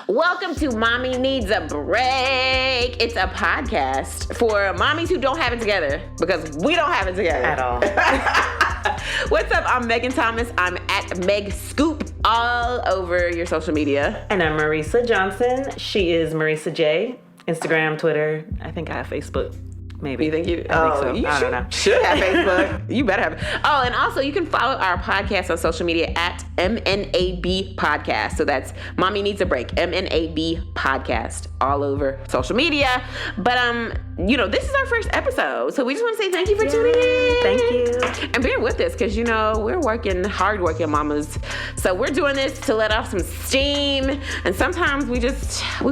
Welcome to Mommy Needs a Break. It's a podcast for mommies who don't have it together because we don't have it together. At all. What's up? I'm Megan Thomas. I'm at Meg Scoop all over your social media. And I'm Marisa Johnson. She is Marisa J. Instagram, Twitter. I think I have Facebook. Maybe. You think you? I think so. You I don't know. Should have Facebook. You better have. Oh, and also you can follow our podcast on social media at MNAB Podcast. So that's Mommy Needs a Break. MNAB Podcast all over social media. But this is our first episode, so we just want to say thank you for tuning in. Thank you. And bear with us because we're hardworking mamas. So we're doing this to let off some steam. And sometimes we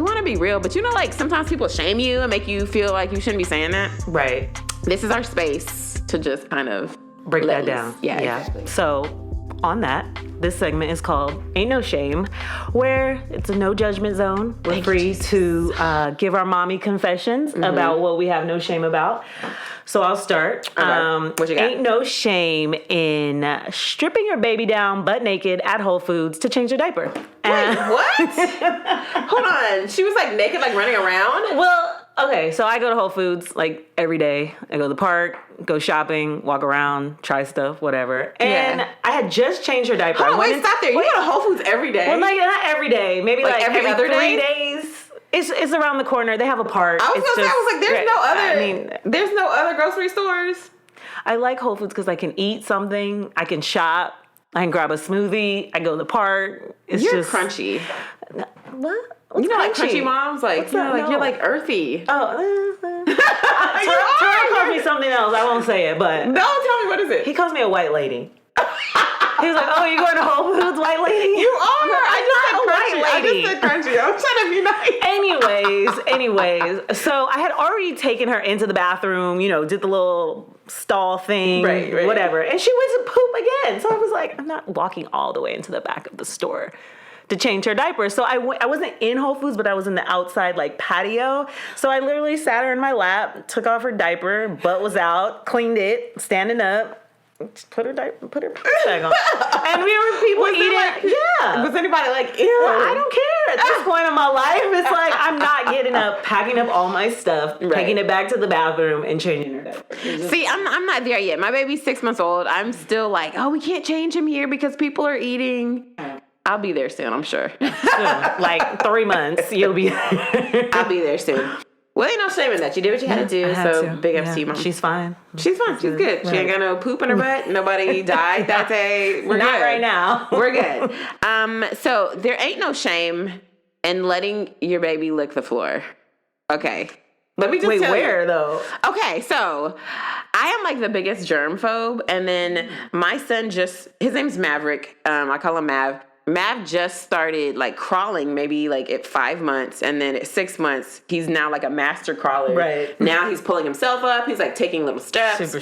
want to be real, but sometimes people shame you and make you feel like you shouldn't be saying that. Right. This is our space to just kind of break that down. Yeah, exactly. So on that, this segment is called Ain't No Shame, where it's a no judgment zone. We're free to give our mommy confessions about what we have no shame about. So I'll start. Okay. What you got? Ain't no shame in stripping your baby down butt naked at Whole Foods to change your diaper. Wait, what? Hold on. She was naked, running around? Well, okay, so I go to Whole Foods every day. I go to the park, go shopping, walk around, try stuff, whatever. And I had just changed her diaper. Hold on, stop there. You go to Whole Foods every day? Well, not every day. Maybe every other 3 day? days. It's around the corner. They have a park. I was going to say, there's no other grocery stores. I like Whole Foods because I can eat something. I can shop. I can grab a smoothie. I go to the park. You're crunchy. What? You know, crunchy moms? You're earthy. Oh, Terell calls me something else. I won't say it, but... No, tell me, what is it? He calls me a white lady. He was like, oh, you going to Whole Foods, white lady? You are. I just said crunchy. I'm trying to be nice. Anyways. So I had already taken her into the bathroom, did the little stall thing, right. Whatever. And she went to poop again. So I was like, I'm not walking all the way into the back of the store to change her diaper. So I wasn't in Whole Foods, but I was in the outside patio. So I literally sat her in my lap, took off her diaper, butt was out, cleaned it, standing up, put her pants back on. And we were people eating. Was anybody ew? Well, I don't care at this point in my life. It's I'm not getting up, packing up all my stuff, taking it back to the bathroom and changing her diaper. See, I'm not there yet. My baby's 6 months old. I'm still we can't change him here because people are eating. I'll be there soon, I'm sure. Soon. 3 months, you'll be there. I'll be there soon. Well, ain't no shame in that. You did what you had to do, so big ups to you, Mom. She's fine. She's fine. She's good. Right. She ain't got no poop in her butt. Nobody died that day. We're not good. Right now. We're good. So there ain't no shame in letting your baby lick the floor. Okay. Let me just tell you. Where, though? Okay, so I am the biggest germ phobe, and then my son his name's Maverick. I call him Mav. Mav just started crawling maybe at 5 months, and then at 6 months he's now a master crawler. Right. Now he's pulling himself up. He's taking little steps. Super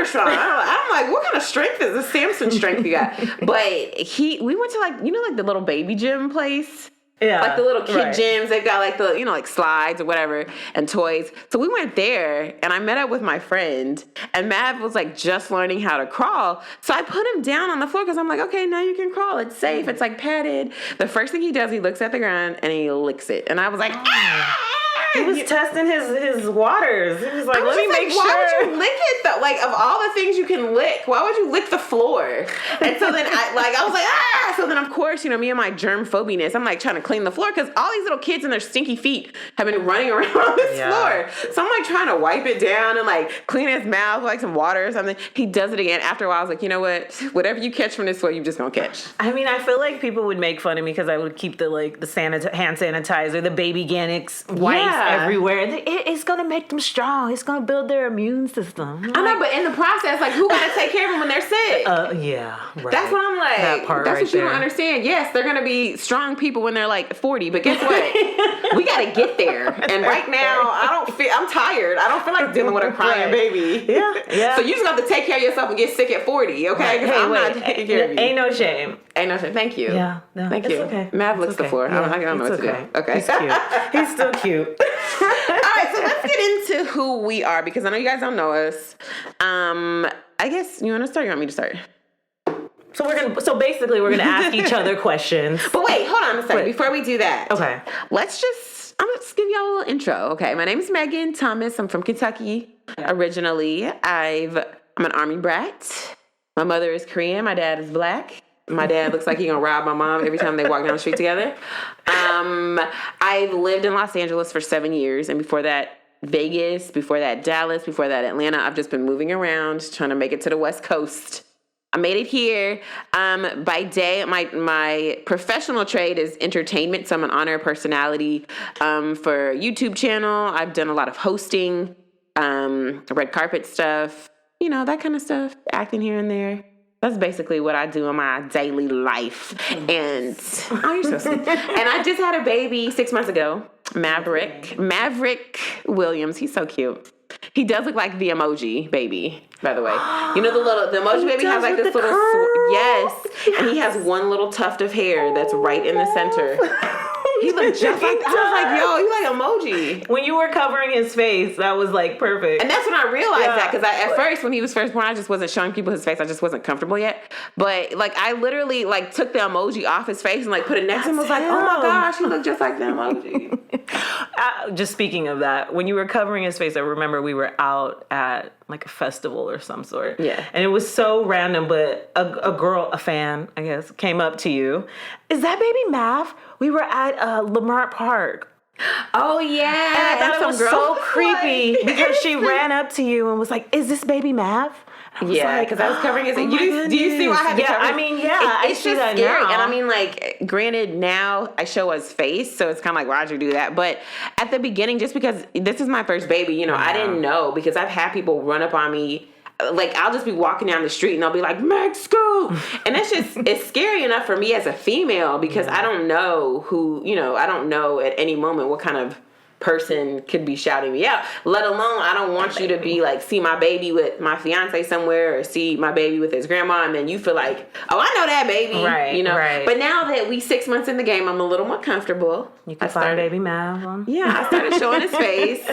strong. I'm what kind of strength is this Samson strength you got? But we went to the little baby gym place. Yeah. The little kid gyms, they've got the, slides or whatever and toys. So we went there and I met up with my friend and Mav was just learning how to crawl. So I put him down on the floor because I'm okay, now you can crawl. It's safe. It's padded. The first thing he does, he looks at the ground and he licks it. And I was ah! He was testing his waters. He was let me make sure. Why would you lick it though? Of all the things you can lick, why would you lick the floor? And so then I was ah! So then of course, me and my germ phobiness, I'm trying to clean the floor because all these little kids and their stinky feet have been running around on this floor. So I'm trying to wipe it down and clean his mouth with some water or something. He does it again. After a while, I was you know what? Whatever you catch from this floor, you're just gonna catch. I mean, I feel people would make fun of me because I would keep the hand sanitizer, the baby Ganix wipes everywhere. It's gonna make them strong. It's gonna build their immune system. I know, but in the process, who gotta take care of them when they're sick? Right. That's what I'm that part that's right what you there. don't understand. Yes, they're gonna be strong people when they're 40, but guess what? We gotta get there. And right now, I'm tired. I don't feel like dealing with a crying baby. Yeah. So you just have to take care of yourself and get sick at 40, okay? Because I'm not taking care of you. Ain't no shame. Ain't no shame. Thank you. Yeah. No, Thank you. Okay. Mav licks the floor. Yeah, I don't know what to do. Okay. He's cute. He's still cute. All right, so let's get into who we are because I know you guys don't know us. I guess you want to start or you want me to start? So basically we're gonna ask each other questions. But wait, hold on a second. Before we do that. Okay. I'm gonna just give y'all a little intro. Okay. My name is Megan Thomas. I'm from Kentucky originally. I'm an Army brat. My mother is Korean. My dad is Black. My dad looks like he's gonna rob my mom every time they walk down the street together. I've lived in Los Angeles for 7 years, and before that, Vegas, before that, Dallas, before that, Atlanta. I've just been moving around, trying to make it to the West Coast. I made it here. By day, my professional trade is entertainment, so I'm an on-air personality for a YouTube channel. I've done a lot of hosting, red carpet stuff, that kind of stuff, acting here and there. That's basically what I do in my daily life. And you're so sweet. And I just had a baby 6 months ago, Maverick Williams. He's so cute. He does look like the emoji baby, by the way. The emoji baby has like this little yes, and he has one little tuft of hair that's right in the center. He looked just like, I was like, yo, you like emoji. When you were covering his face, that was like perfect. And that's when I realized that, because at first, when he was first born, I just wasn't showing people his face. I just wasn't comfortable yet. But like, I literally like took the emoji off his face and like put it next to him. I was like, oh my gosh, you look just like the emoji. Just speaking of that, when you were covering his face, I remember we were out at like a festival or some sort. Yeah. And it was so random, but a fan, I guess, came up to you. Is that baby Mav? We were at Lamar Park. Oh, yeah. And I thought it was so creepy because she ran up to you and was like, is this baby Mav? Yeah, because I was covering his. Do you see why I had to cover? I mean, yeah, it's just scary. Now. And I mean, like, granted, now I show his face, so it's kind of like, why'd you do that? But at the beginning, just because this is my first baby, I didn't know, because I've had people run up on me. Like, I'll just be walking down the street and they'll be like, Meg, scoot! And that's just, it's scary enough for me as a female, because I don't know who, I don't know at any moment what kind of person could be shouting me out, let alone I don't want you to be like, see my baby with my fiance somewhere, or see my baby with his grandma, and then you feel like, oh, I know that baby, right? Right. But now that we 6 months in the game, I'm a little more comfortable. You can find baby Mav. Yeah, I started showing his face.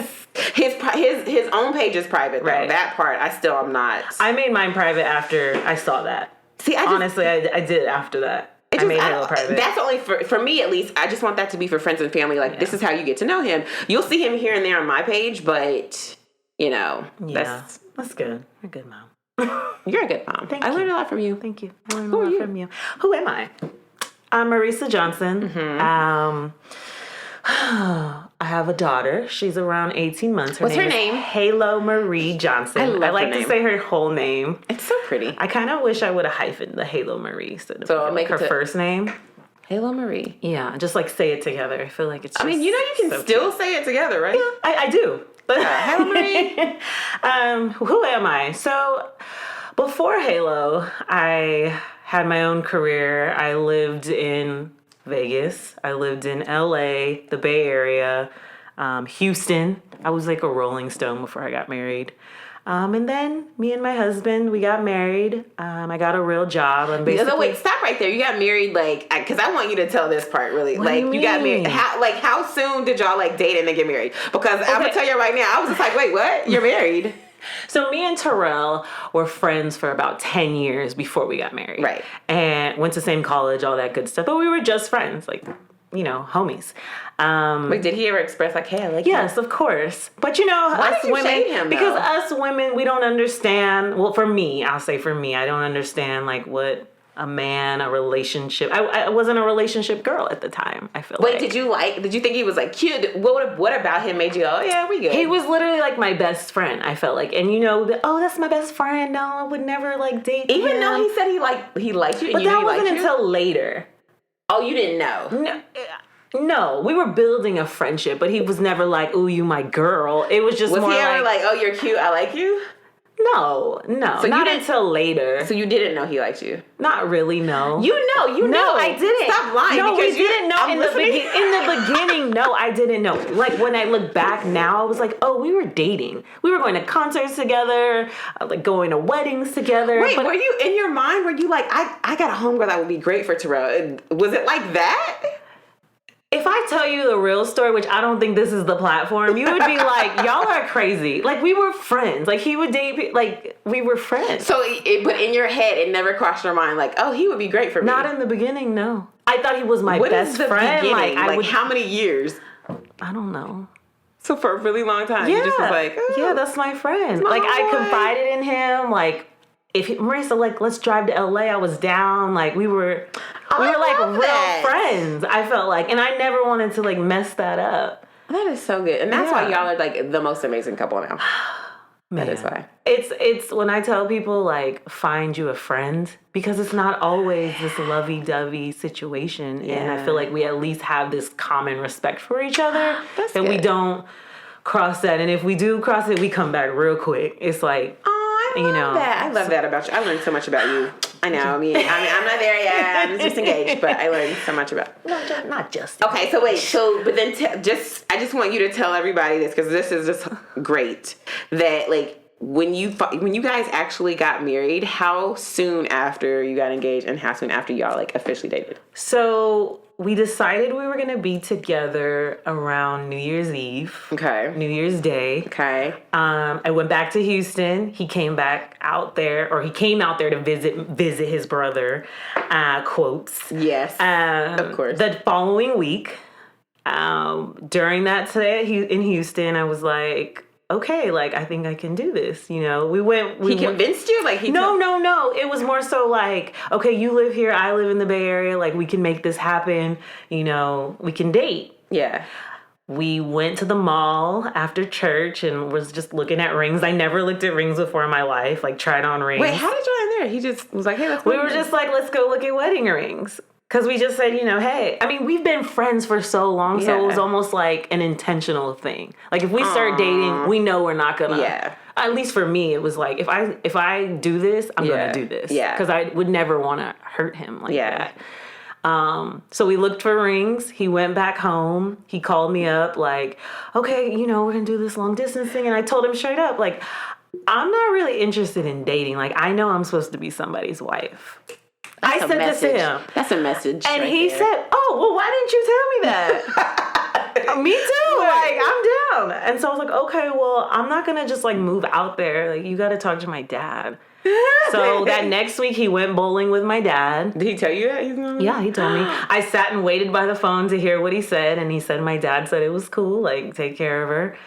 His own page is private, though. Right. That part I still am not. I made mine private after I saw that. See, honestly, I did after that. I made Halo private. That's only for me, at least. I just want that to be for friends and family. Like, this is how you get to know him. You'll see him here and there on my page, but, that's good. You're a good mom. You're a good mom. Thank you. I learned a lot from you. Thank you. I learned a lot from you. Who am I? I'm Marisa Johnson. Mm-hmm. I have a daughter. She's around 18 months. What's her name? Halo Marie Johnson. I like to say her whole name. It's so pretty. I kind of wish I would have hyphened the Halo Marie instead of I'll make her first name. Halo Marie. Yeah, just like say it together. I feel like it's just you can still say it together, right? Yeah, I do. Halo Marie. Who am I? So before Halo, I had my own career. I lived in Vegas. I lived in LA, the Bay Area, Houston. I was like a Rolling Stone before I got married. And then me and my husband, we got married. I got a real job. I'm basically... Wait, stop right there. You got married, because I want you to tell this part, really. What do you mean? Got married. How soon did y'all, date and then get married? Because I'm going to tell you right now, I was just like, wait, what? You're married? So me and Terell were friends for about 10 years before we got married. Right. And went to the same college, all that good stuff. But we were just friends, homies. Wait, did he ever express hey, I like you? Yes, of course. But why us did you women, shade him, because us women, we don't understand. Well, for me, I'll say for me, I don't understand what a man, a relationship. I wasn't a relationship girl at the time, I feel like. Wait, did you think he was cute? What about him made you go, oh yeah, we good? He was literally my best friend, I felt like. And oh, that's my best friend. No, I would never date Even him. though he said he liked you, but that wasn't until later. Oh, you didn't know? No, we were building a friendship, but he was never ooh, you my girl. It was just more he ever oh, you're cute, I like you? No, so not until later. So you didn't know he liked you? Not really, no. You know. No, I didn't. Stop lying. No, because we didn't know in the beginning. No, I didn't know. When I look back now, I was like, oh, we were dating. We were going to concerts together, going to weddings together. Wait, were you in your mind? Were you I got a homegirl that would be great for Terell? Was it like that? if I tell you the real story, which I don't think this is the platform, you would be like, y'all are crazy. Like, we were friends. Like, he would date, like, we were friends. So, but in your head, it never crossed your mind, like, oh, he would be great for me. Not in the beginning, no. I thought he was my best friend. Beginning? Like how many years? I don't know. So for a really long time, you just was like, oh, yeah, that's my friend. Like, I confided in him. Like, Marisa, like, let's drive to LA. I was down. Like, we were like real friends. I felt like, and I never wanted to like mess that up. That is so good, and that's why y'all are like the most amazing couple now. Man. That is why. It's when I tell people, like, find you a friend, because it's not always this lovey-dovey situation. Yeah. And I feel like we at least have this common respect for each other. That's and good. We don't cross that. And if we do cross it, we come back real quick. It's like, I love that about you. I learned so much about you. I know. I mean, I'm not there yet. I'm just engaged, but I learned so much about. Not just. Okay, so wait. But then I just want you to tell everybody this, because this is just great. That like when you guys actually got married, how soon after you got engaged, and how soon after y'all like officially dated? So we decided we were going to be together around New Year's Eve. Okay. New Year's Day. Okay. I went back to Houston. He came back out there, or he came out there to visit his brother, quotes. Yes. Of course. The following week, during that stay in Houston, I was like, okay, like, I think I can do this. You know, he convinced you? Like, No. It was more so like, okay, you live here, I live in the Bay Area. Like, we can make this happen. You know, we can date. Yeah. We went to the mall after church and was just looking at rings. I never looked at rings before in my life, like tried on rings. Wait, how did you end there? He just was like, hey, let's go. We were just like, let's go look at wedding rings. Because we just said, you know, hey, I mean, we've been friends for so long, so it was almost like an intentional thing. Like, if we start dating, we know we're not gonna. Yeah. At least for me, it was like, if I do this, I'm gonna do this. Yeah. Because I would never want to hurt him like that. So we looked for rings. He went back home. He called me up like, okay, you know, we're gonna do this long distance thing, and I told him straight up, like, I'm not really interested in dating. Like, I know I'm supposed to be somebody's wife. I said this to him. That's a message. And he said, oh, well, why didn't you tell me that? Me too. Like, I'm down. And so I was like, okay, well, I'm not going to just, like, move out there. Like, you got to talk to my dad. So that next week, he went bowling with my dad. Did he tell you that? Yeah, he told me. I sat and waited by the phone to hear what he said. And he said my dad said it was cool. Like, take care of her.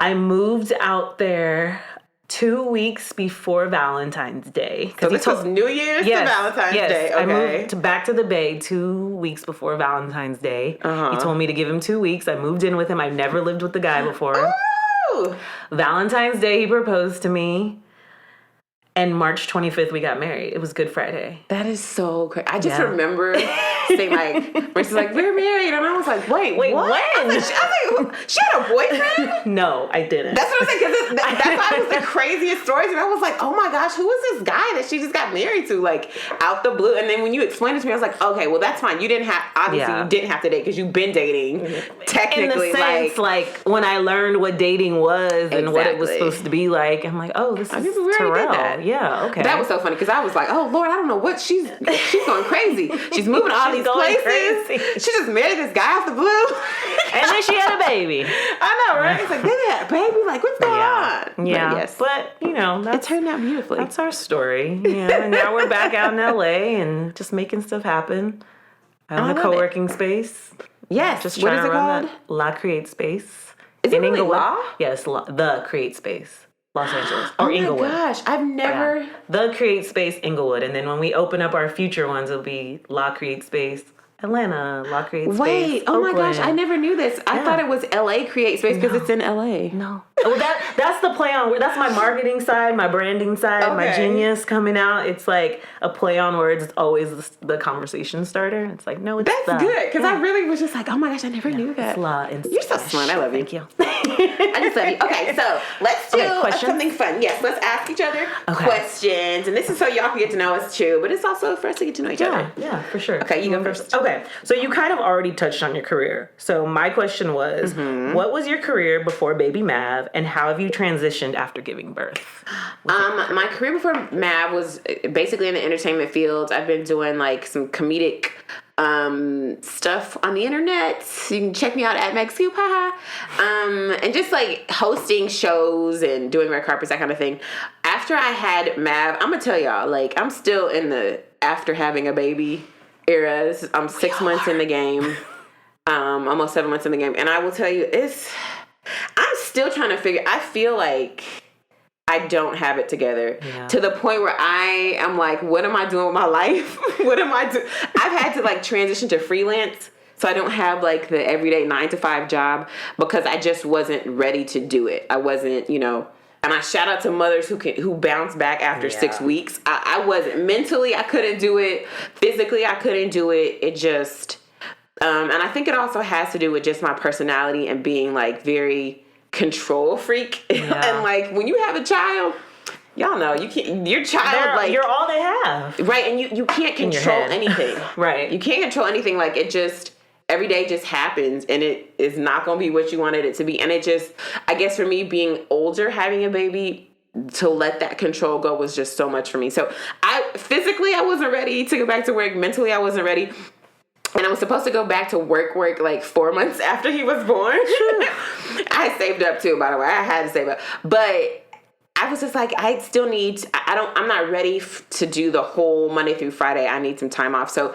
I moved out there 2 weeks before Valentine's Day. So this was New Year's to Valentine's Day. Okay. I moved back to the Bay 2 weeks before Valentine's Day. He told me to give him 2 weeks. I moved in with him. I've never lived with the guy before. Ooh. Valentine's Day, he proposed to me. And March 25th, we got married. It was Good Friday. That is so crazy. I just remember saying, like, Marissa's like, we're married. And I was like, wait, what? When? I was like, she had a boyfriend? No, I didn't. That's what I'm saying, because that's why it was the craziest stories. And I was like, oh my gosh, who is this guy that she just got married to? Like, out the blue. And then when you explained it to me, I was like, okay, well, that's fine. You didn't have, obviously, you didn't have to date because you've been dating. Technically, in the sense, like when I learned what dating was and what it was supposed to be like, I'm like, oh, this is Terell. Yeah, okay. That was so funny because I was like, oh Lord, I don't know what she's going crazy. She's moving to all these places. Crazy. She just married this guy off the blue. And then she had a baby. I know, right? It's like, they had a baby? Like, what's going on? Yeah. But you know, it turned out beautifully. That's our story. Yeah. And now we're back out in LA and just making stuff happen. I'm in the co-working space. Yes. Just what trying is it to run called? La Create Space. Is it really Inglewood. La? Yes, The Create Space. Los Angeles. Or Inglewood. Oh my gosh, I've never... Yeah. The Create Space Inglewood. And then when we open up our future ones, it'll be La Create Space Atlanta, La Create Space Wait, oh Oakland. my gosh, I never knew this. I thought it was LA Create Space because it's in LA. No. Well, that's the play on, that's my marketing side, my branding side, my genius coming out. It's like a play on words. It's always the conversation starter. It's like, no, it's That's good, because I really was just like, oh my gosh, I never knew that. You're so smart. I love you. Thank you. I just love you. Okay, so let's do something fun. Yes, let's ask each other questions. And this is so y'all can get to know us too, but it's also for us to get to know each other. Yeah, for sure. Okay, you go first. Okay, so you kind of already touched on your career. So my question was, what was your career before Baby Mav, and how have you transitioned after giving birth? My career before Mav was basically in the entertainment field. I've been doing like some comedic stuff on the internet. You can check me out at MegScoop, and just like hosting shows and doing red carpets, that kind of thing. After I had Mav, I'm gonna tell y'all, like, I'm still in the after having a baby era. I'm 6 months in the game, almost 7 months in the game, and I will tell you, I'm still trying to figure. I feel like I don't have it together to the point where I am like, what am I doing with my life? What am I doing? I've had to like transition to freelance. So I don't have like the everyday 9-to-5 job because I just wasn't ready to do it. I wasn't, and I shout out to mothers who bounce back after 6 weeks. I wasn't mentally, I couldn't do it. Physically, I couldn't do it. It just, and I think it also has to do with just my personality and being like very control freak. And like when you have a child, y'all know you can't, your child, you're all they have, right? And you can't control anything. Right, you can't control anything. Like it just every day just happens, and it is not going to be what you wanted it to be. And it just, I guess for me being older, having a baby, to let that control go was just so much for me. So physically I wasn't ready to go back to work. Mentally I wasn't ready. And I was supposed to go back to work like 4 months after he was born. I had saved up too, by the way. I had to save up. But I was just like, I still need, I'm not ready to do the whole Monday through Friday. I need some time off. So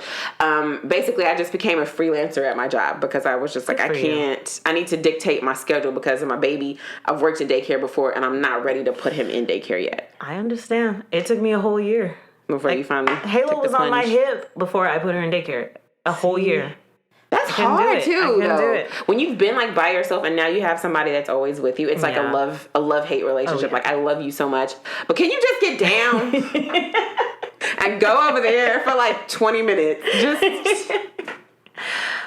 basically I just became a freelancer at my job because I was just like, I need to dictate my schedule because of my baby. I've worked in daycare before and I'm not ready to put him in daycare yet. I understand. It took me a whole year. Before you finally Halo was on my hip before I put her in daycare. A whole year. That's hard too, though. Do it. When you've been like by yourself and now you have somebody that's always with you, it's like a love-hate relationship. Like I love you so much, but can you just get down and go over there for like 20 minutes? Just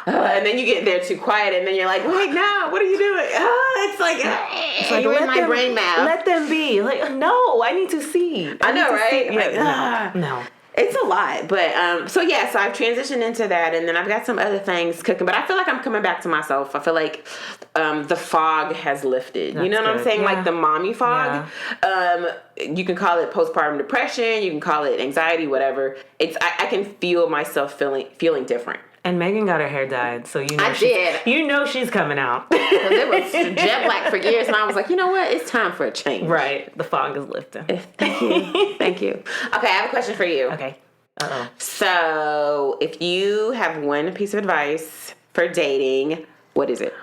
and then you get there too quiet, and then you're like, wait, no, what are you doing? It's like you're in my brain now. Let them be. Like, no, I need to see. I know, right? Like, no. It's a lot, but so I've transitioned into that, and then I've got some other things cooking, but I feel like I'm coming back to myself. I feel like the fog has lifted. You know what I'm saying? Like the mommy fog. Yeah. You can call it postpartum depression, you can call it anxiety, whatever. I can feel myself feeling different. And Megan got her hair dyed, so she's coming out. Because it was jet black for years, and I was like, you know what? It's time for a change. Right. The fog is lifting. Thank you. Thank you. Okay, I have a question for you. Okay. Uh-oh. So, if you have one piece of advice for dating, what is it?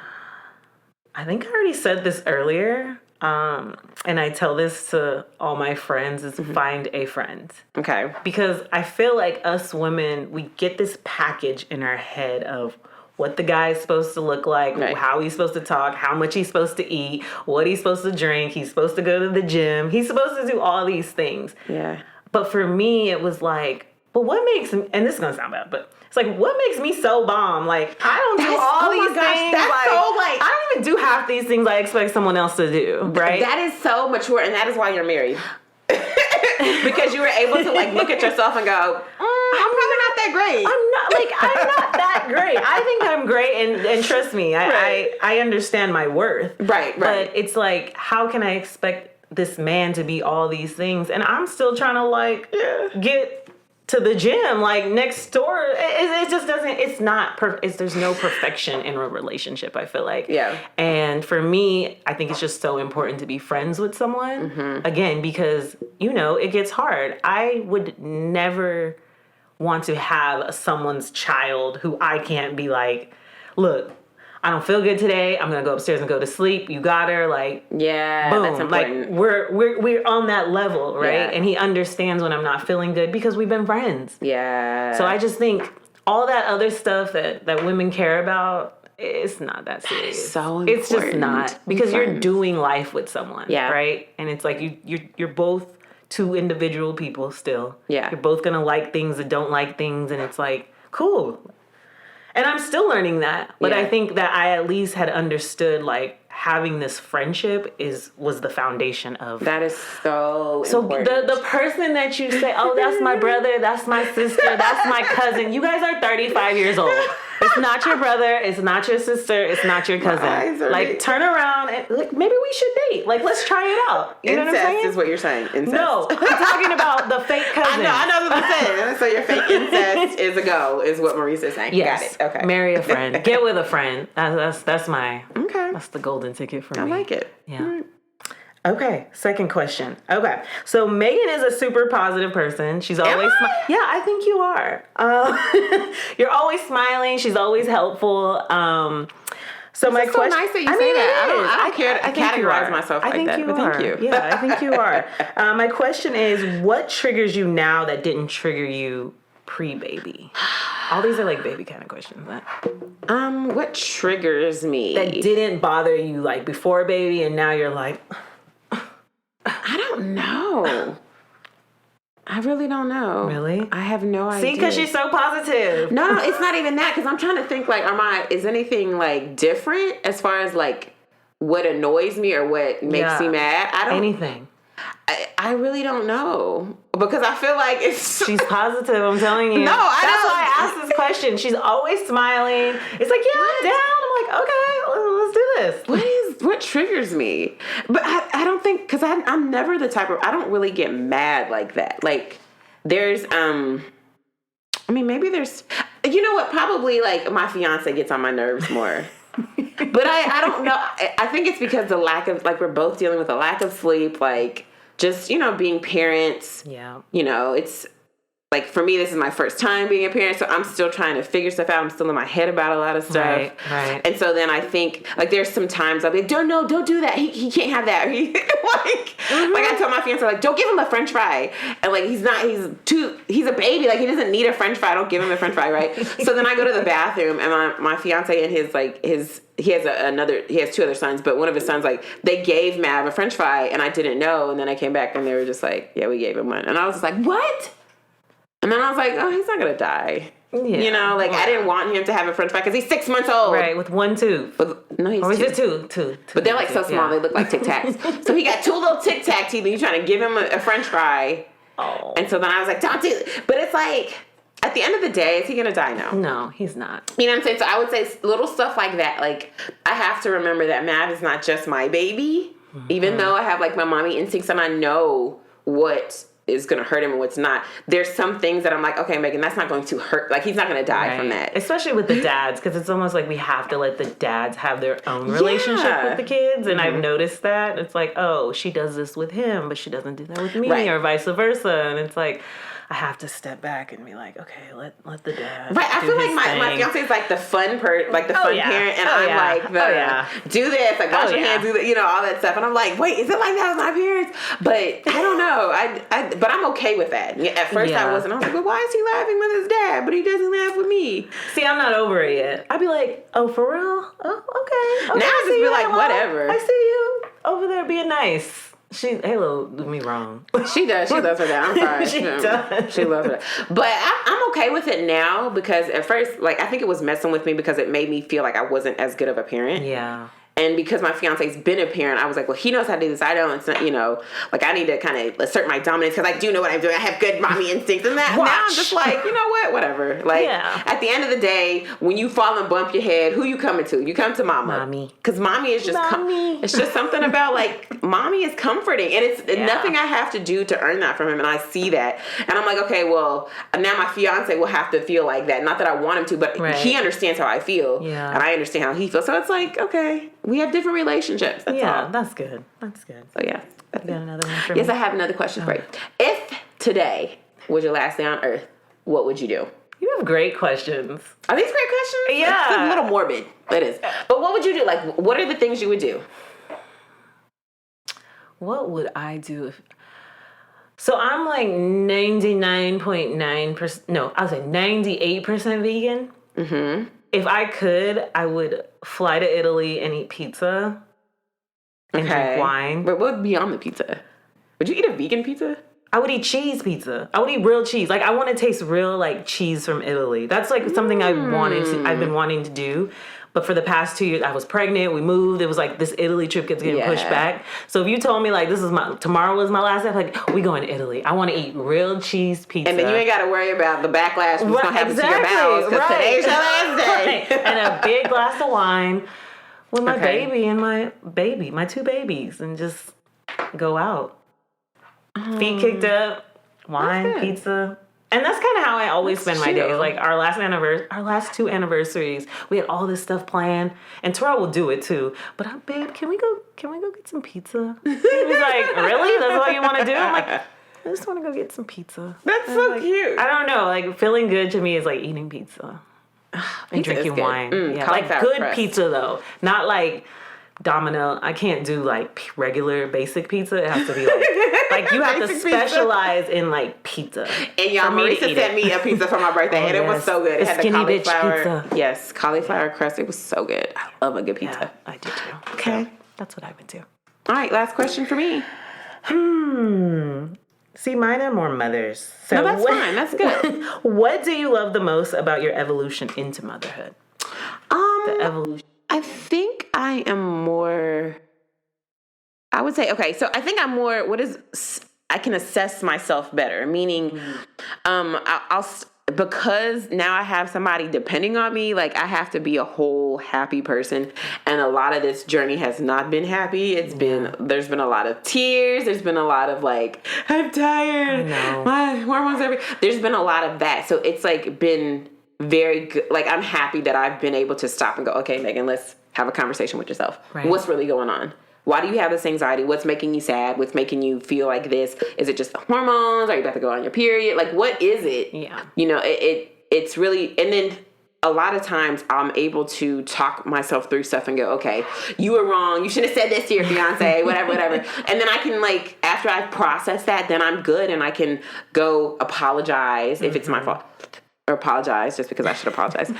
I think I already said this earlier. And I tell this to all my friends is find a friend. Okay. Because I feel like us women, we get this package in our head of what the guy is supposed to look like, how he's supposed to talk, how much he's supposed to eat, what he's supposed to drink, he's supposed to go to the gym, he's supposed to do all these things. Yeah. But for me, it was like, but what makes him, and this is going to sound bad, but it's like, what makes me so bomb? Like, I don't do all these things. I don't even do half these things I expect someone else to do, right? That is so mature, and that is why you're married. Because you were able to, like, look at yourself and go, I'm probably not that great. I'm not that great. I think I'm great, and trust me, I understand my worth. Right. But it's like, how can I expect this man to be all these things? And I'm still trying to, like, get to the gym, like, next door. It just doesn't, it's not perfect. There's no perfection in a relationship, I feel like. Yeah. And for me, I think it's just so important to be friends with someone. Again, because, it gets hard. I would never want to have someone's child who I can't be like, look, I don't feel good today. I'm gonna go upstairs and go to sleep. You got her, like, boom. That's important. Like we're on that level, right? Yeah. And he understands when I'm not feeling good because we've been friends. Yeah. So I just think all that other stuff that women care about, it's not that serious. That is so important. It's just not, because you're doing life with someone, right? And it's like you're both two individual people still. Yeah. You're both gonna like things and don't like things, and it's like, cool. And I'm still learning that. But I think that I at least had understood, like, having this friendship was the foundation of... That is so important. So the person that you say, oh, that's my brother, that's my sister, that's my cousin, you guys are 35 years old. It's not your brother. It's not your sister. It's not your cousin. Like, turn around and like, maybe we should date. Like, let's try it out. You know what I'm saying? Incest is what you're saying. Incest. No, I'm talking about the fake cousin. I know what I'm saying. So your fake incest is a go, is what Marisa's saying. Yes. Got it. Okay. Marry a friend. Get with a friend. That's my. Okay. That's the golden ticket for me. I like it. Yeah. Right. Okay, second question. Okay, so Megan is a super positive person. She's always yeah, I think you are. You're always smiling. She's always helpful. So my question. So nice that you say that. I don't care to categorize myself like that. But thank you. Yeah, I think you are. My question is, what triggers you now that didn't trigger you pre-baby? All these are like baby kind of questions. What triggers me that didn't bother you like before baby, and now you're like. I don't know. I really don't know. Really? I have no idea. See, because she's so positive. No, it's not even that. Because I'm trying to think, like, is anything, like, different as far as, like, what annoys me or what makes me mad? I don't. Anything. I really don't know. Because I feel like it's... She's positive, I'm telling you. No, That's why I asked this question. She's always smiling. It's like, yeah, I'm down. I'm like, okay, let's do this. What triggers me? But I don't think... Because I'm never the type of... I don't really get mad like that. Like, there's... I mean, maybe there's... You know what? Probably, like, my fiance gets on my nerves more. But I don't know. I think it's because the lack of... Like, we're both dealing with a lack of sleep, like... Just, being parents. Yeah. It's like, for me, this is my first time being a parent, so I'm still trying to figure stuff out. I'm still in my head about a lot of stuff. Right. And so then I think, like, there's some times I'll be like, don't do that. He can't have that. Like I tell my fiance, like, don't give him a French fry. And, like, he's a baby. Like, he doesn't need a French fry. Don't give him a French fry, right? So then I go to the bathroom, and my fiance and he has two other sons, but one of his sons, like, they gave Mav a French fry, and I didn't know, and then I came back, and they were just like, yeah, we gave him one. And I was just like, what? And then I was like, oh, he's not going to die. Yeah. I didn't want him to have a French fry, because he's 6 months old. Right, with one tooth. No, he's two. But they're, like, so small, they look like Tic Tacs. So he got two little Tic Tac teeth, and you're trying to give him a French fry. Oh. And so then I was like, don't do it. But it's like... At the end of the day, is he going to die now? No, he's not. You know what I'm saying? So I would say little stuff like that. Like, I have to remember that Mav is not just my baby. Mm-hmm. Even though I have, like, my mommy instincts and I know what is going to hurt him and what's not. There's some things that I'm like, okay, Megan, that's not going to hurt. Like, he's not going to die from that. Especially with the dads, because it's almost like we have to let the dads have their own relationship with the kids. And I've noticed that. It's like, oh, she does this with him, but she doesn't do that with me, or vice versa. And it's like... I have to step back and be like, okay, let the dad. Right, I feel like my fiance is like the fun parent, and I'm like do this, like wash your hands, do that, all that stuff. And I'm like, wait, is it like that with my parents? But I don't know. But I'm okay with that. At first I wasn't. I was like, well, why is he laughing with his dad, but he doesn't laugh with me? See, I'm not over it yet. I'd be like, oh, for real? Oh, okay. Now I just be like, whatever. I see you over there being nice. Halo do me wrong. She does. She loves her dad. I'm sorry. She does. She loves her. But I'm okay with it now because at first, like, I think it was messing with me because it made me feel like I wasn't as good of a parent. Yeah. And because my fiance's been a parent, I was like, well, he knows how to do this. I don't. It's not, like, I need to kind of assert my dominance because I do know what I'm doing. I have good mommy instincts. And that now I'm just like, you know what? Whatever. Like, at the end of the day, when you fall and bump your head, who you coming to? You come to mama. Mommy. Because mommy is just, it's just something about, like, mommy is comforting. And it's nothing I have to do to earn that from him. And I see that. And I'm like, okay, well, now my fiance will have to feel like that. Not that I want him to, but he understands how I feel. Yeah. And I understand how he feels. So it's like, okay. We have different relationships. That's all. That's good. That's good. So, yeah. You got another one for me? Yes, I have another question for you. If today was your last day on Earth, what would you do? You have great questions. Are these great questions? Yeah. It's a little morbid. It is. But what would you do? Like, what are the things you would do? What would I do if... So I'm like 99.9%... No, I was like 98% vegan. Mm-hmm. If I could, I would fly to Italy and eat pizza and drink wine. But what would be on the pizza? Would you eat a vegan pizza? I would eat cheese pizza. I would eat real cheese. Like, I want to taste real, like, cheese from Italy. That's, like, something I've been wanting to do. But for the past 2 years, I was pregnant. We moved. It was like this Italy trip gets getting pushed back. So if you told me like tomorrow was my last day, I'm like, we going to Italy. I want to eat real cheese pizza. And then you ain't got to worry about the backlash what's going to happen to your bowels because today's your last day. glass of wine with my baby and my two babies, and just go out. Feet kicked up, wine, pizza. And that's kind of how I always spend my days. Like our last two anniversaries, we had all this stuff planned, and Terell will do it too. But babe, can we go get some pizza? He was like, really? That's all you want to do? I'm like, I just want to go get some pizza. That's so cute. I don't know. Like feeling good to me is like eating pizza and drinking wine. Yeah, like good pizza though, not like Domino. I can't do like regular basic pizza. It has to be like you have to specialize in like pizza. And y'all, Marisa sent me a pizza for my birthday, and it was so good. It had the cauliflower. Pizza. Yes, cauliflower crust. It was so good. I love a good pizza. Yeah, I do too. Okay, so that's what I would do. All right, last question for me. See, mine are more mothers. So no, that's fine. That's good. What do you love the most about your evolution into motherhood? The evolution. I think I am more, I would say, okay, so I think I'm more, I can assess myself better, meaning because now I have somebody depending on me, like I have to be a whole happy person. And a lot of this journey has not been happy. There's been a lot of tears. There's been a lot of like, I'm tired. My hormones, there's been a lot of that. So it's like been very good. Like I'm happy that I've been able to stop and go, okay, Megan, let's have a conversation with yourself. Right. What's really going on? Why do you have this anxiety? What's making you sad? What's making you feel like this? Is it just the hormones? Are you about to go on your period? Like, what is it? Yeah. You know, it's really, and then a lot of times I'm able to talk myself through stuff and go, okay, you were wrong. You should have said this to your fiance, whatever. And then I can like, after I've processed that, then I'm good and I can go apologize if it's my fault. Or apologize just because I should apologize.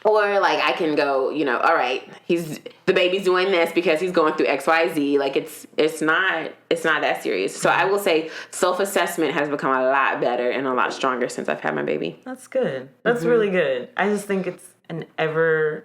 Or like I can go, you know, all right, the baby's doing this because he's going through XYZ. Like it's not that serious. So I will say self-assessment has become a lot better and a lot stronger since I've had my baby. That's good. That's really good. I just think it's an ever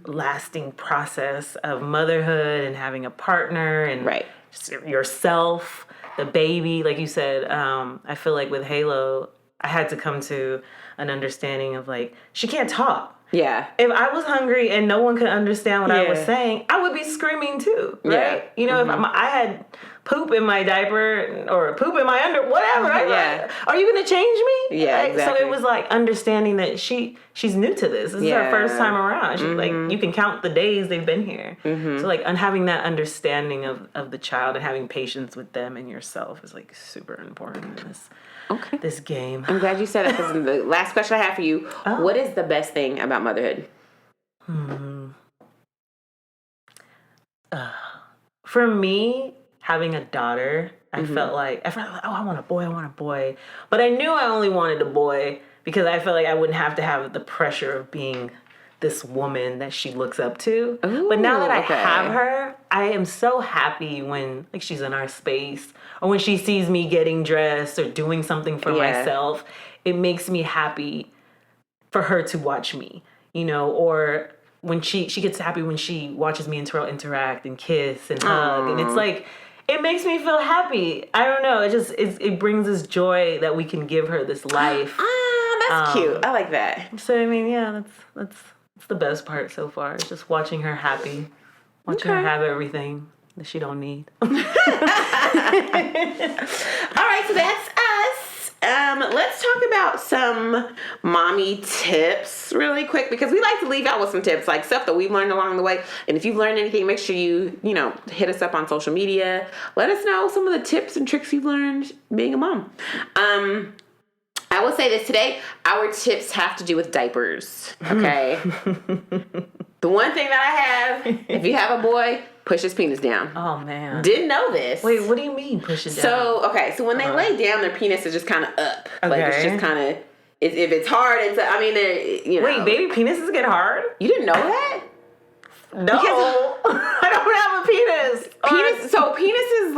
lasting process of motherhood and having a partner and just yourself, the baby. Like you said, I feel like with Halo, I had to come to an understanding of like, she can't talk. Yeah. If I was hungry and no one could understand what I was saying, I would be screaming too, right? Yeah. You know, if I had poop in my diaper or poop in my whatever, are you going to change me? Yeah, exactly. So it was like understanding that she's new to this. This is her first time around. She, like, you can count the days they've been here. So like having that understanding of the child and having patience with them and yourself is like super important in this game. I'm glad you said it because the last question I have for you, what is the best thing about motherhood? For me, having a daughter, I felt like, oh, I want a boy. But I knew I only wanted a boy because I felt like I wouldn't have to have the pressure of being this woman that she looks up to. Ooh, but now that I have her, I am so happy when like she's in our space or when she sees me getting dressed or doing something for myself. It makes me happy for her to watch me, you know, or when she gets happy when she watches me and Terell interact and kiss and hug. And it's like, it makes me feel happy. I don't know. It brings us joy that we can give her this life. That's cute. I like that. So, I mean, yeah, that's the best part so far. It's just watching her happy. Watching her have everything that she don't need. All right, so that's us. Let's talk about some mommy tips really quick because we like to leave out with some tips, like stuff that we've learned along the way. And if you've learned anything, make sure you hit us up on social media. Let us know some of the tips and tricks you've learned being a mom. I will say this today, our tips have to do with diapers, okay? The one thing that I have, if you have a boy, push his penis down. Oh, man. Didn't know this. Wait, what do you mean push it down? So when they lay down, their penis is just kind of up. Okay. Like, it's just kind of, if it's hard, Wait, baby penises get hard? You didn't know that? No, I don't have a penis. So penises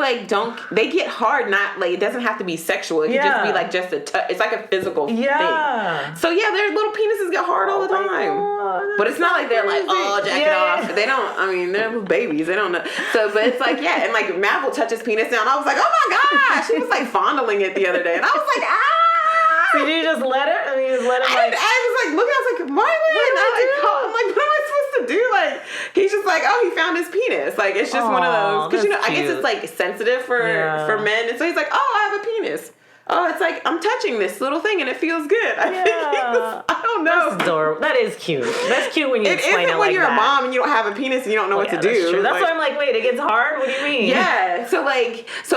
they get hard. Not like it doesn't have to be sexual. It can just be like just a touch. It's like a physical thing. So their little penises get hard all the time. God, but it's not like they're like jack it off. They don't. I mean, they're babies. They don't know. So, but it's like and like Matt will touch his penis now, and I was like, oh my gosh, she was like fondling it the other day, and I was like, ah. So did you just let it? I mean, you just let it. I was like looking. I was like, Marlon. I'm penis. Like, it's just one of those. Because, I guess it's, like, sensitive for men. And so he's like, oh, I have a penis. Oh, it's like, I'm touching this little thing and it feels good. I don't know. That's adorable. That is cute. That's cute when you explain it like that. It isn't when you're a mom and you don't have a penis and you don't know what to do. That's true. That's why I'm like, wait, it gets hard? What do you mean? Yeah. So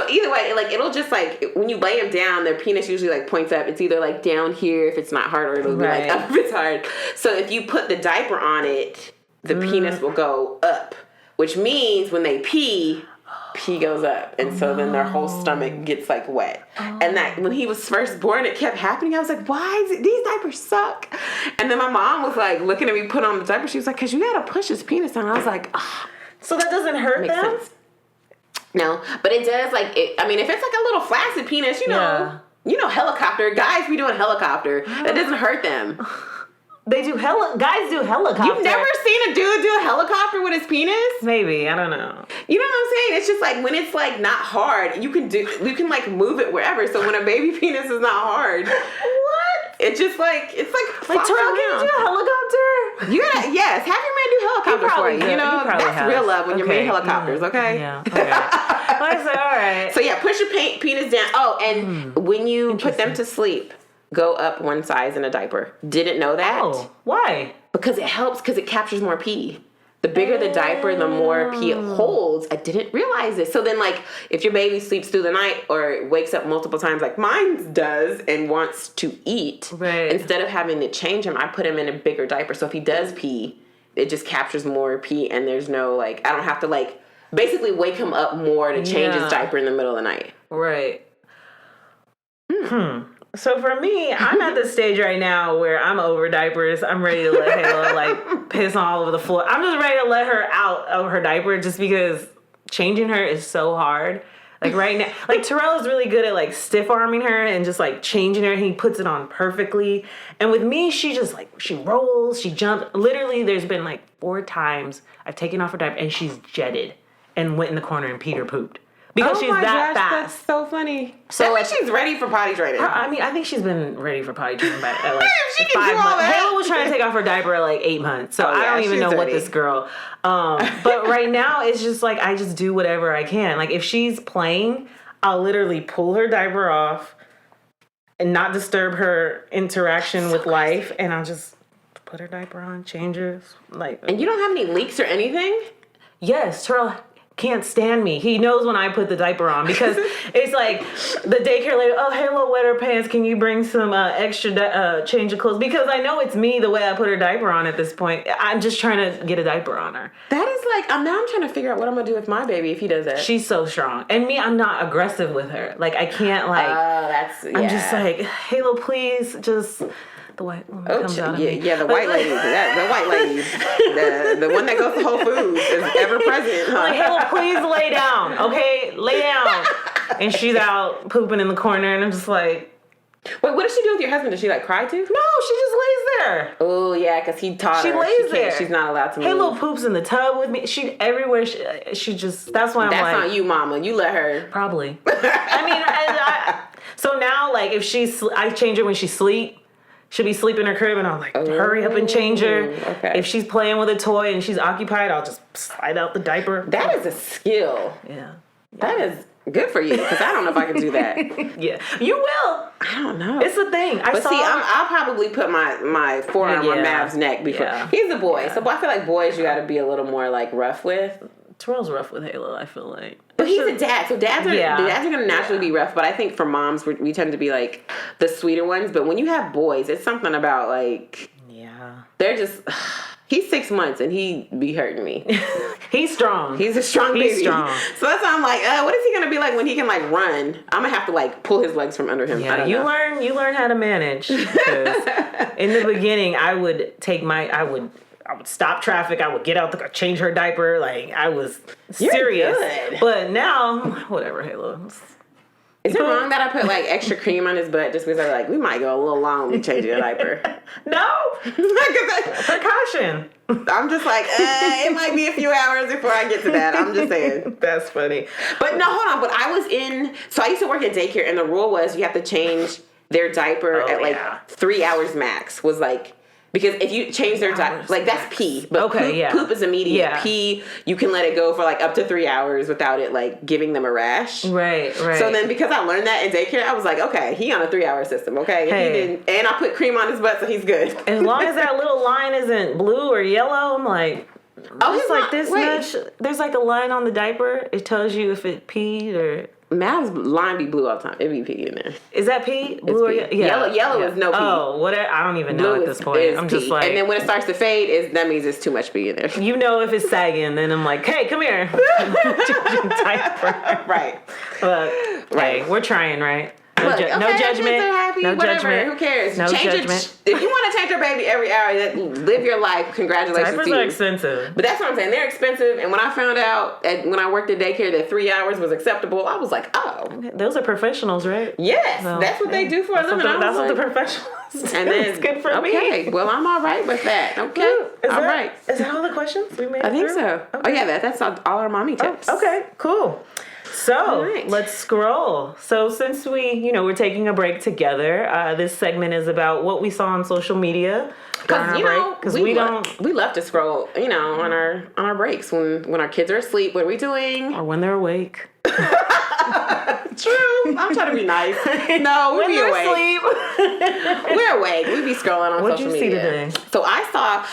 either way, like, it'll just, like, when you lay them down, their penis usually, like, points up. It's either, like, down here if it's not hard, or it'll be, like, up if it's hard. So if you put the diaper on it, the penis will go up, which means when they pee goes up, and so then their whole stomach gets like wet. And that when he was first born, it kept happening. I was like, why is it, these diapers suck? And then my mom was like looking at me put on the diaper. She was like, because you gotta push his penis down. I was like, so that doesn't hurt makes them? Sense. No, but it does. Like, I mean, if it's like a little flaccid penis, you know, helicopter guys be doing helicopter. That doesn't hurt them. Guys do helicopter. You've never seen a dude do a helicopter with his penis? Maybe, I don't know. You know what I'm saying? It's just like when it's like not hard, you can like move it wherever. So when a baby penis is not hard, what? It's just like Terell, can you do a helicopter? Yes, have your man do helicopter for you. You know, that's real love when you're made helicopters. Okay. Yeah. Okay. I said, all right. So yeah, push your penis down. Oh, and when you put them to sleep, go up one size in a diaper. Didn't know that. Oh, why? Because it helps, because it captures more pee. The bigger the diaper, the more pee it holds. I didn't realize this. So then, like, if your baby sleeps through the night or wakes up multiple times, like mine does, and wants to eat, instead of having to change him, I put him in a bigger diaper. So if he does pee, it just captures more pee, and there's no, like, I don't have to, like, basically wake him up more to change his diaper in the middle of the night. Right. So for me, I'm at the stage right now where I'm over diapers. I'm ready to let Halo like piss all over the floor. I'm just ready to let her out of her diaper just because changing her is so hard. Like right now, like Terell is really good at like stiff arming her and just like changing her. He puts it on perfectly. And with me, she just like, she rolls, she jumps. Literally, there's been like 4 times I've taken off her diaper and she's jetted and went in the corner and peed or pooped. Because she's that fast. That's so funny. So that means she's ready for potty training. I think she's been ready for potty training by like she can 5 do all months. that. Halo was trying to take off her diaper at like 8 months. So I don't even know what this girl. But right now it's just like I just do whatever I can. Like if she's playing, I'll literally pull her diaper off and not disturb her interaction with life, and I'll just put her diaper on, change her. Like, and you don't have any leaks or anything? Yes, Terell can't stand me. He knows when I put the diaper on because it's like the daycare lady, oh, Halo wet her pants. Can you bring some extra change of clothes? Because I know it's me the way I put her diaper on at this point. I'm just trying to get a diaper on her. That is like, I'm trying to figure out what I'm going to do with my baby if he does that. She's so strong. And me, I'm not aggressive with her. Like, I can't like, I'm just like, Halo, please just... The white woman comes out of me. Yeah, the white lady. The white lady. The one that goes to Whole Foods is ever present. Huh? Like, Halo, please lay down. Okay? Lay down. And she's out pooping in the corner, and I'm just like... Wait, what does she do with your husband? Does she, like, cry too? No, she just lays there. Oh, yeah, because he taught her. She lays there. She's not allowed to move. Halo poops in the tub with me. She everywhere. She just... That's why I'm like... That's on you, mama. You let her. Probably. I mean, so now, like, if I change her when she sleep, she'll be sleeping in her crib, and I'll like hurry up and change her. Okay. If she's playing with a toy and she's occupied, I'll just slide out the diaper. That is a skill. Yeah. That is good for you, because I don't know if I can do that. Yeah. You will. I don't know. It's a thing. I'll probably put my forearm on Mav's neck before. Yeah. He's a boy, so I feel like boys you got to be a little more like rough with. Terrell's rough with Halo, I feel like. But he's a dad, so dads are going to naturally be rough. But I think for moms, we tend to be like the sweeter ones. But when you have boys, it's something about like, they're just. He's 6 months and he be hurting me. He's strong. He's a strong baby. He's strong. So that's why I'm like, what is he gonna be like when he can like run? I'm gonna have to like pull his legs from under him. Yeah, you learn how to manage. In the beginning, I would stop traffic. I would get out change her diaper. Like I was serious. Good. But now, whatever, Halo. Is it wrong that I put like extra cream on his butt just because I'm like, we might go a little long when we change your diaper? No. Precaution. I'm just like, it might be a few hours before I get to that. I'm just saying. That's funny. But no, hold on. But so I used to work at daycare, and the rule was you have to change their diaper at like 3 hours max was like Because if you change their diet, like that's pee, but poop is immediate. Yeah. Pee, you can let it go for like up to 3 hours without it like giving them a rash. Right. So then because I learned that in daycare, I was like, okay, he on a 3-hour system, okay? Hey. He didn't, and I put cream on his butt, so he's good. As long as that little line isn't blue or yellow, I'm like, it's like this much. There's like a line on the diaper. It tells you if it peed or. Mav's line be blue all the time. It be pee in there. Is that pee? Blue or yellow is no pee. Oh, whatever. I don't even know at this point. I'm just like. And then when it starts to fade, that means it's too much pee in there. You know if it's sagging, then I'm like, hey, come here. Diaper. Right. But hey, we're trying, right? No, Look, no judgment. Happy, no whatever. judgment. Who cares? No judgment. If you want to change your baby every hour, live your life. Congratulations Diapers to you. are expensive. But that's what I'm saying. They're expensive. And when I found out when I worked at daycare that 3 hours was acceptable, I was like, oh. Those are professionals, right? Yes. So, that's what they do for a living. That's what the professionals do. And then it's good for me. Okay. Well, I'm all right with that. Okay. All right. Is that all the questions we made? I think so. Okay. Oh, yeah. That's all our mommy tips. Okay. Cool. So let's scroll. So since we're taking a break together, this segment is about what we saw on social media. Because we love to scroll, on our breaks when our kids are asleep. What are we doing? Or when they're awake. True. I'm trying to be nice. No, we be awake. We're awake. We be scrolling on social media. What'd you see today? So I saw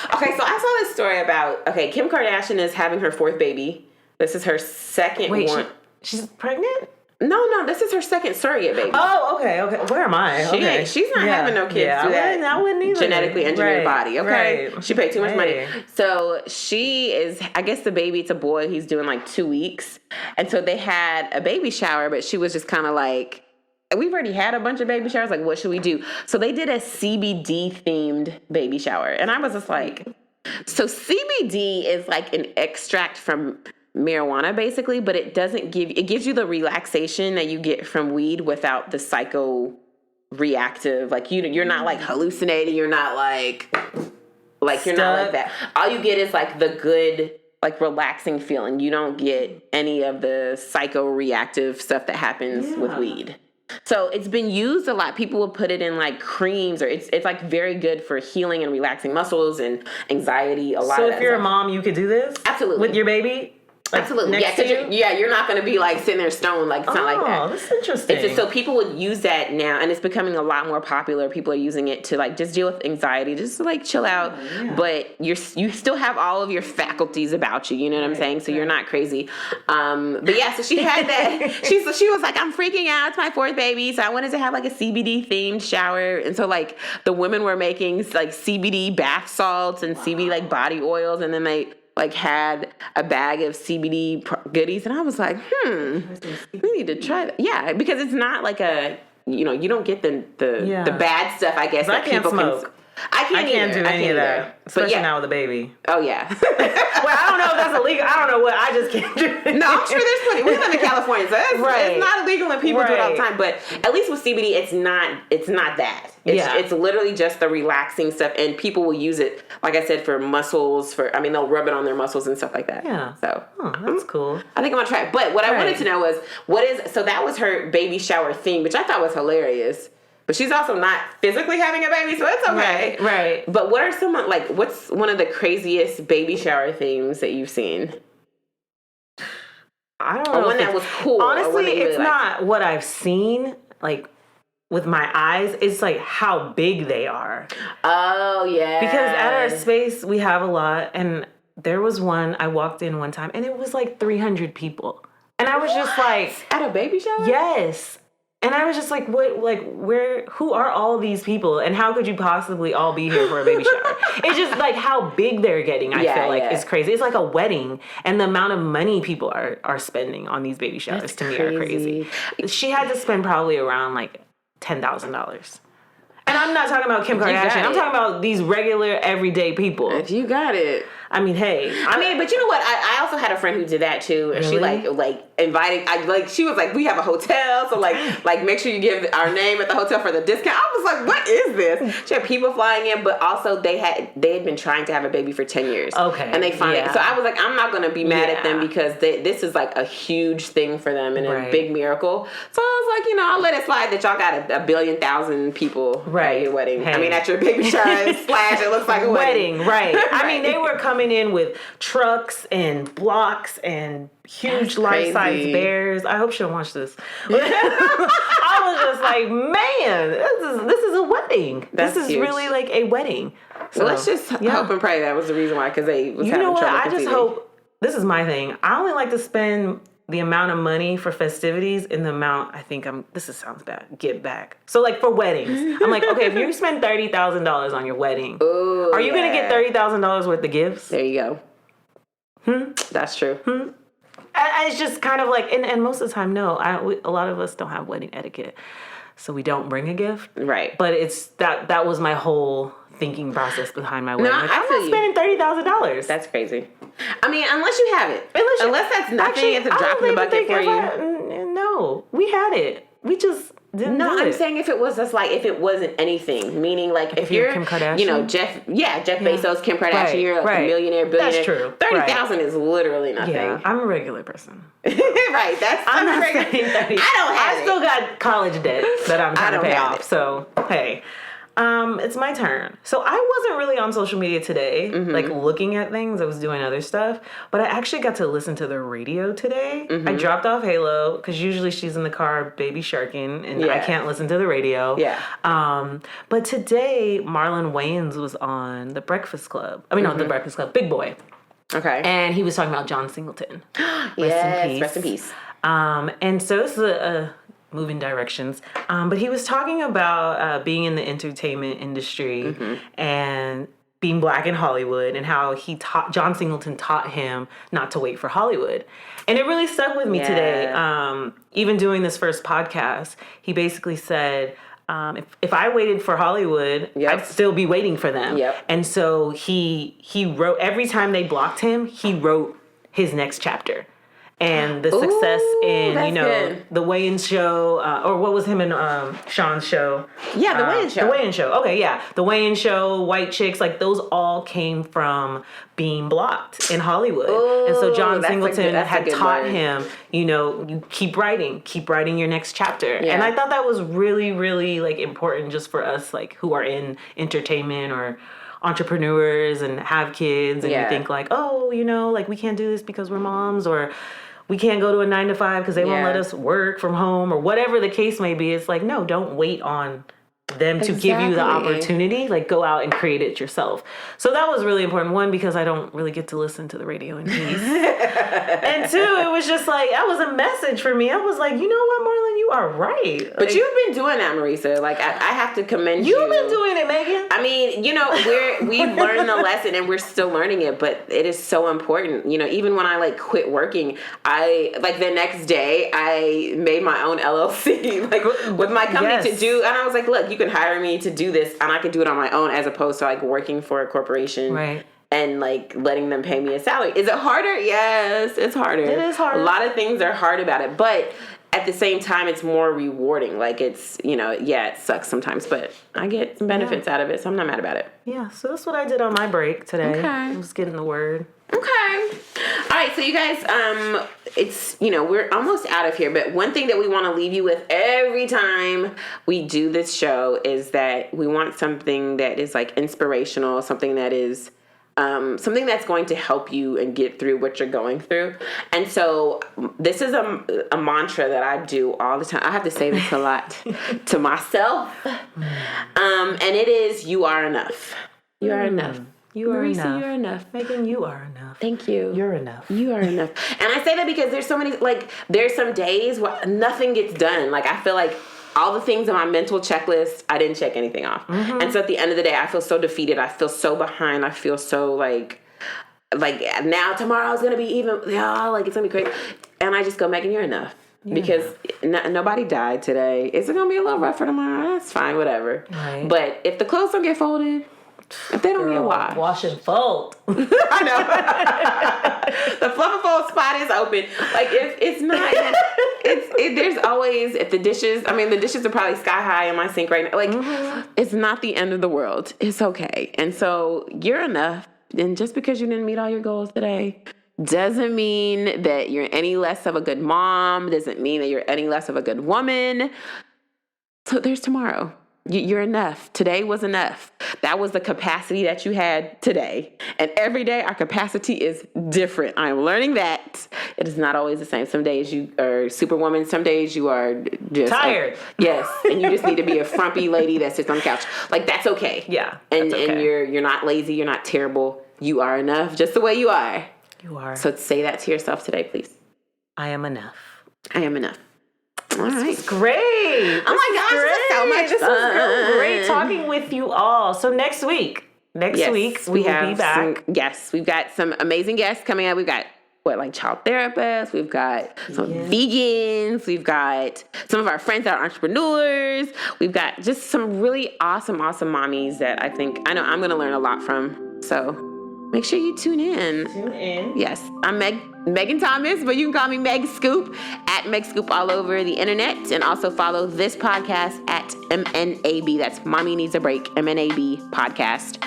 this story about Kim Kardashian is having her 4th baby. This is her second one. She's pregnant? No, this is her second surrogate baby. Oh, okay. Where am I? She's not having no kids through that. I wouldn't either. Genetically engineered body, okay? Right. She paid too much money. So she is, I guess the baby, it's a boy, he's doing like 2 weeks. And so they had a baby shower, but she was just kind of like, we've already had a bunch of baby showers, like what should we do? So they did a CBD themed baby shower. And I was just like, so CBD is like an extract from marijuana basically, but it gives you the relaxation that you get from weed without the psycho-reactive, like you're not like hallucinating, you're not like you're not like that. All you get is like the good, like relaxing feeling. You don't get any of the psycho-reactive stuff that happens with weed. So it's been used a lot. People will put it in like creams, or it's like very good for healing and relaxing muscles and anxiety. So if you're a mom, you could do this? Absolutely. With your baby? Absolutely. You're not going to be like sitting there stoned. Like, it's not like that. Oh, that's interesting. It's just, so people would use that now, and it's becoming a lot more popular. People are using it to like just deal with anxiety, just to like chill out. But you still have all of your faculties about you. You know what I'm saying? So you're not crazy. But yeah, so she had that. She was like, I'm freaking out. It's my 4th baby, so I wanted to have like a CBD themed shower. And so like the women were making like CBD bath salts and CBD like body oils, and then they like had a bag of CBD goodies, and I was like, we need to try that. Yeah, because it's not like you don't get the bad stuff, I guess. That people smoke. I can't do any of that, especially now with a baby. Oh yeah. Well, I don't know if that's illegal. I don't know what. I just can't do it. No, I'm sure there's plenty. We live in California, so it's not illegal, and people do it all the time. But at least with CBD, it's not that. It's literally just the relaxing stuff, and people will use it, like I said, for muscles. They'll rub it on their muscles and stuff like that. Yeah. So that's cool. I think I'm gonna try it. But what I wanted to know was so that was her baby shower theme, which I thought was hilarious. But she's also not physically having a baby, so it's okay. Right. But what are what's one of the craziest baby shower themes that you've seen? I don't know. Or one that was cool. Honestly, it's not what I've seen, like, with my eyes. It's like how big they are. Oh, yeah. Because at our space, we have a lot. And there was one, I walked in one time, and it was like 300 people. And I was just like... At a baby shower? Yes. And I was just like, who are all these people? And how could you possibly all be here for a baby shower? It's just like how big they're getting, I feel like is crazy. It's like a wedding. And the amount of money people are spending on these baby showers to me are crazy. She had to spend probably around like $10,000. And I'm not talking about Kim Kardashian. I'm talking about these regular, everyday people. If you got it. I mean, hey. But you know what? I also had a friend who did that too. And she like invited, she was like, we have a hotel. So like make sure you give our name at the hotel for the discount. I was like, what is this? She had people flying in, but also they had been trying to have a baby for 10 years. Okay. And they finally, so I was like, I'm not going to be mad at them because this is like a huge thing for them and a big miracle. So I was like, I'll let it slide that y'all got a billion thousand people at your wedding. Hey. I mean, at your baby shower / it looks like a wedding. Right. I mean, they were coming in with trucks and blocks and huge life-size bears. I hope she don't watch this. I was just like, man, this is a wedding. This is huge. Really like a wedding. So let's just hope and pray that was the reason why, because they was having trouble I just hope, this is my thing. I only like to spend the amount of money for festivities in the amount sounds bad, get back. So like for weddings, I'm like, okay, if you spend $30,000 on your wedding, are you going to get $30,000 worth of gifts? There you go. That's true. It's just kind of like, and most of the time, no, a lot of us don't have wedding etiquette. So we don't bring a gift. Right. But it's that was my whole thinking process behind my wedding. No, I'm not spending $30,000. That's crazy. I mean, unless you have it. Unless that's nothing, it's a drop in the bucket for you. No, we had it. We just didn't do it. I'm saying if it was just like, if it wasn't anything, meaning like if you're Kim Kardashian? Jeff Bezos, Kim Kardashian, you're like a millionaire, billionaire. That's true. 30,000 is literally nothing. Yeah, I'm a regular person. Right, I'm not saying 30. I still got college debt that I'm trying to pay off. So, hey. It's my turn. So I wasn't really on social media today, like looking at things. I was doing other stuff, but I actually got to listen to the radio today. I dropped off Halo because usually she's in the car baby sharking and I can't listen to the radio. Yeah. But today Marlon Wayans was on The Breakfast Club. I mean, not The Breakfast Club, Big Boy. Okay. And he was talking about John Singleton. Rest in peace. And so this is a moving directions. But he was talking about being in the entertainment industry and being black in Hollywood and how John Singleton taught him not to wait for Hollywood. And it really stuck with me today. Even doing this first podcast, he basically said, if I waited for Hollywood, I'd still be waiting for them. And so he wrote, every time they blocked him, he wrote his next chapter. And the success in, the Wayans show, or what was him and Sean's show? Yeah, the Wayans show. The Wayans show. Okay, yeah. The Wayans show, White Chicks, like those all came from being blocked in Hollywood. And so John Singleton had taught him, you keep writing your next chapter. Yeah. And I thought that was really, really like important just for us, like who are in entertainment or entrepreneurs and have kids and you think like, like we can't do this because we're moms, or we can't go to a 9-to-5 because they won't let us work from home, or whatever the case may be. It's like, no, don't wait on them to give you the opportunity. Like, go out and create it yourself. So that was really important. One, because I don't really get to listen to the radio in peace. And two, it was just like, that was a message for me. I was like, you know what, Marlon, you are right. But you've been doing that, Marisa. Like, I have to commend you. You've been doing it, Megan. I mean, we've learned the lesson and we're still learning it, but it is so important. Even when I like quit working, the next day I made my own LLC, like with my company to do, and I was like, look, you can hire me to do this and I can do it on my own as opposed to like working for a corporation. Right. And like letting them pay me a salary. Is it harder? Yes, it's harder. It is hard. A lot of things are hard about it, but at the same time, it's more rewarding. Like it's, it sucks sometimes, but I get some benefits out of it, so I'm not mad about it. Yeah, so that's what I did on my break today. Okay. I was getting the word. Okay. All right, so you guys, it's, we're almost out of here, but one thing that we want to leave you with every time we do this show is that we want something that is like inspirational, something that is something that's going to help you and get through what you're going through. And so this is a mantra that I do all the time. I have to say this a lot to myself. And it is, you are enough. You are enough. You are Marisa, enough. You're enough. Megan, you are enough. Thank you. You're enough. You are enough. And I say that because there's so many, like, there's some days where nothing gets done. Like, I feel like all the things on my mental checklist, I didn't check anything off. Mm-hmm. And so at the end of the day, I feel so defeated. I feel so behind. I feel so like now tomorrow's going to be even, like it's going to be crazy. And I just go, Megan, you're enough. Yeah. Because nobody died today. Is it going to be a little rough for tomorrow? That's fine, whatever. Right. But if the clothes don't get folded, If they don't get washed. Wash and fold. I know. The fluff and fold spot is open. Like, if it's not, there's always, if the dishes are probably sky high in my sink right now. Like, it's not the end of the world. It's okay. And so you're enough. And just because you didn't meet all your goals today doesn't mean that you're any less of a good mom, doesn't mean that you're any less of a good woman. So there's tomorrow. You're enough. Today was enough. That was the capacity that you had today. And every day our capacity is different. I'm learning that. It is not always the same. Some days you are superwoman. Some days you are just tired. Yes. And you just need to be a frumpy lady that sits on the couch. Like, that's okay. Yeah. And okay. And you're not lazy. You're not terrible. You are enough just the way you are. You are. So say that to yourself today, please. I am enough. I am enough. All right. This was great. Oh my gosh, this is so much This fun. was great talking with you all. So next week we will be back. We've got some amazing guests coming up. We've got child therapists. We've got some vegans. We've got some of our friends that are entrepreneurs. We've got just some really awesome mommies that I know I'm going to learn a lot from. So make sure you tune in. Yes. I'm Megan Thomas, but you can call me Meg Scoop, at Meg Scoop all over the internet. And also follow this podcast at MNAB. That's Mommy Needs a Break, MNAB podcast,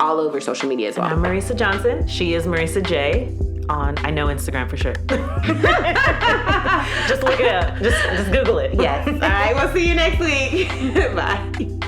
all over social media as well. And I'm Marisa Johnson. She is Marisa J. on, I know Instagram for sure. Just look it up. Just Google it. Yes. All right. We'll see you next week. Bye.